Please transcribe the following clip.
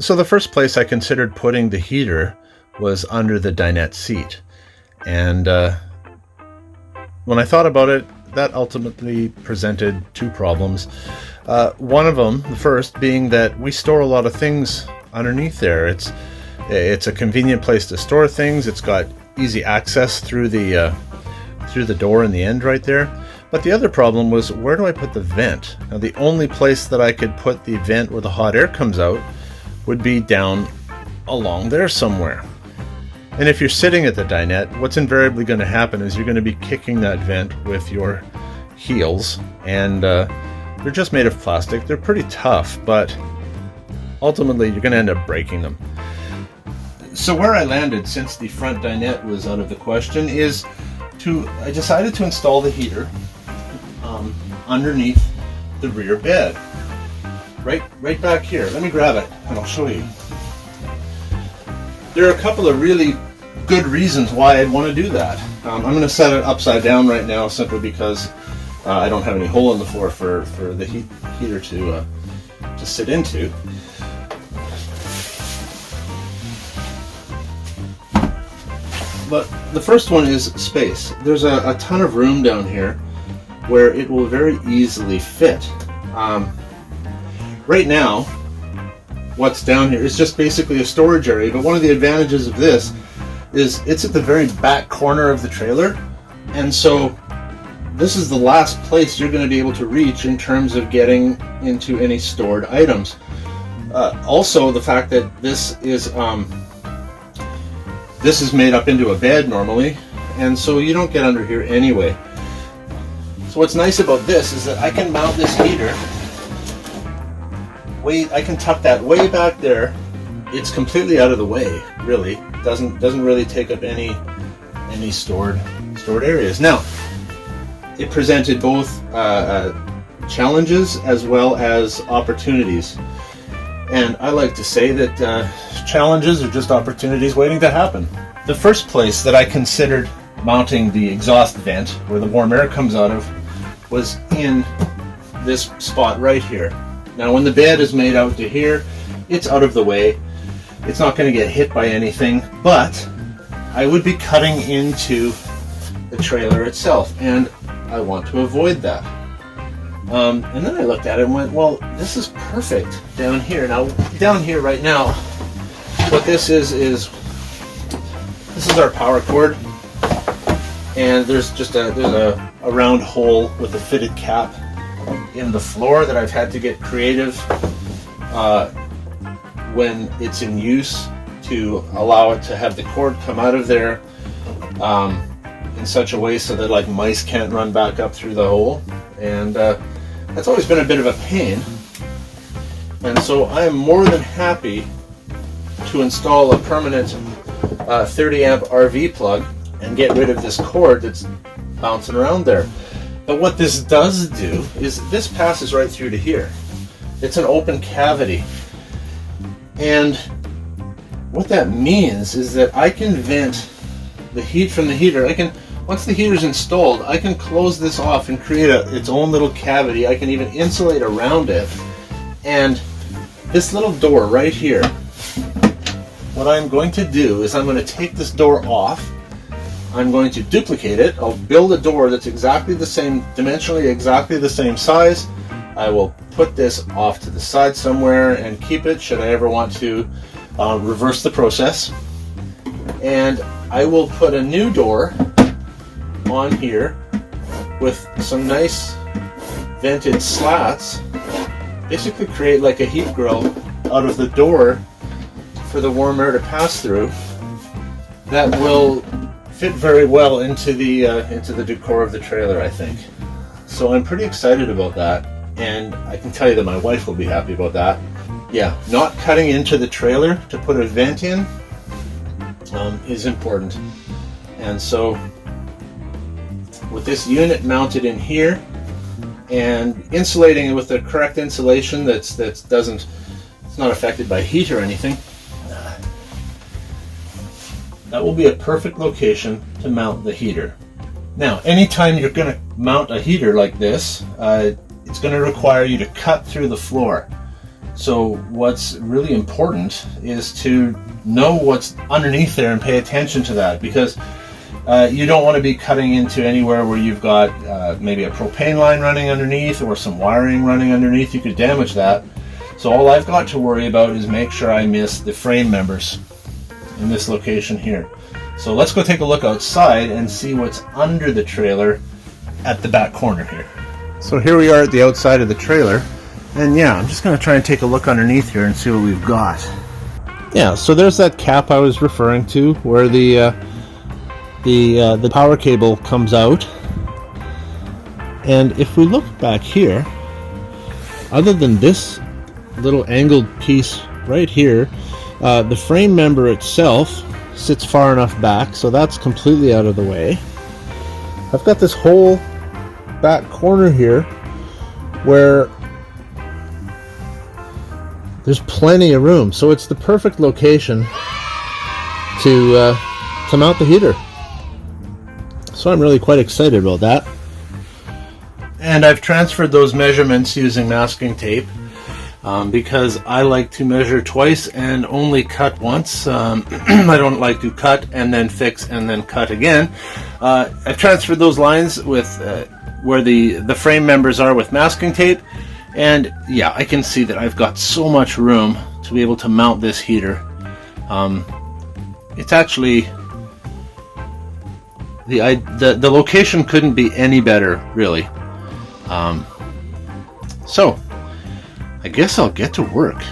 So the first place I considered putting the heater was under the dinette seat. And when I thought about it, that ultimately presented two problems. One of them, the first, being that we store a lot of things underneath there. It's a convenient place to store things. It's got easy access through the door in the end right there. But the other problem was, where do I put the vent? Now, the only place that I could put the vent where the hot air comes out would be down along there somewhere. And if you're sitting at the dinette, what's invariably going to happen is you're going to be kicking that vent with your heels, and they're just made of plastic. They're pretty tough, but ultimately you're going to end up breaking them. So where I landed, since the front dinette was out of the question, is I decided to install the heater underneath the rear bed, right back here. Let me grab it and I'll show you. There are a couple of really good reasons why I'd want to do that. I'm going to set it upside down right now simply because I don't have any hole in the floor for the heater to sit into. But the first one is space. There's a ton of room down here where it will very easily fit. Right now, what's down here is just basically a storage area, but one of the advantages of this is it's at the very back corner of the trailer, and so this is the last place you're going to be able to reach in terms of getting into any stored items. Also, the fact that this is made up into a bed normally, and so you don't get under here anyway. So what's nice about this is that I can mount this heater. I can tuck that way back there. It's completely out of the way, really. Doesn't really take up any stored areas. Now, it presented both challenges as well as opportunities. And I like to say that challenges are just opportunities waiting to happen. The first place that I considered mounting the exhaust vent, where the warm air comes out of, was in this spot right here. Now, when the bed is made out to here, it's out of the way. It's not going to get hit by anything, but I would be cutting into the trailer itself, and I want to avoid that. And then I looked at it and went, well, this is perfect down here. Now, down here right now, what this is our power cord, and there's just a round hole with a fitted cap in the floor that I've had to get creative when it's in use to allow it to have the cord come out of there in such a way so that like mice can't run back up through the hole, and that's always been a bit of a pain. And so I am more than happy to install a permanent 30 amp RV plug and get rid of this cord that's bouncing around there. But what this does do is this passes right through to here. It's an open cavity. And what that means is that I can vent the heat from the heater. Once the heater's installed, I can close this off and create its own little cavity. I can even insulate around it. And this little door right here, what I'm going to do is I'm going to take this door off. I'm going to duplicate it. I'll build a door that's exactly the same, dimensionally exactly the same size. I will put this off to the side somewhere and keep it should I ever want to reverse the process. And I will put a new door on here with some nice vented slats. Basically create like a heat grill out of the door for the warm air to pass through. That will fit very well into the decor of the trailer, I think. So I'm pretty excited about that, and I can tell you that my wife will be happy about that. Yeah, not cutting into the trailer to put a vent in is important. And so with this unit mounted in here and insulating it with the correct insulation it's not affected by heat or anything, that will be a perfect location to mount the heater. Now, anytime you're going to mount a heater like this, it's going to require you to cut through the floor. So what's really important is to know what's underneath there and pay attention to that, because you don't want to be cutting into anywhere where you've got maybe a propane line running underneath or some wiring running underneath. You could damage that. So all I've got to worry about is make sure I miss the frame members in this location here. So let's go take a look outside and see what's under the trailer at the back corner here. So here we are at the outside of the trailer, and yeah, I'm just going to try and take a look underneath here and see what we've got. Yeah, so there's that cap I was referring to where the power cable comes out. And if we look back here, other than this little angled piece right here, the frame member itself sits far enough back, so that's completely out of the way. I've got this whole back corner here where there's plenty of room, so it's the perfect location to mount the heater. So I'm really quite excited about that. And I've transferred those measurements using masking tape because I like to measure twice and only cut once. I don't like to cut and then fix and then cut again. I've transferred those lines with where the frame members are with masking tape, and yeah, I can see that I've got so much room to be able to mount this heater. It's actually the location couldn't be any better, really. So I guess I'll get to work.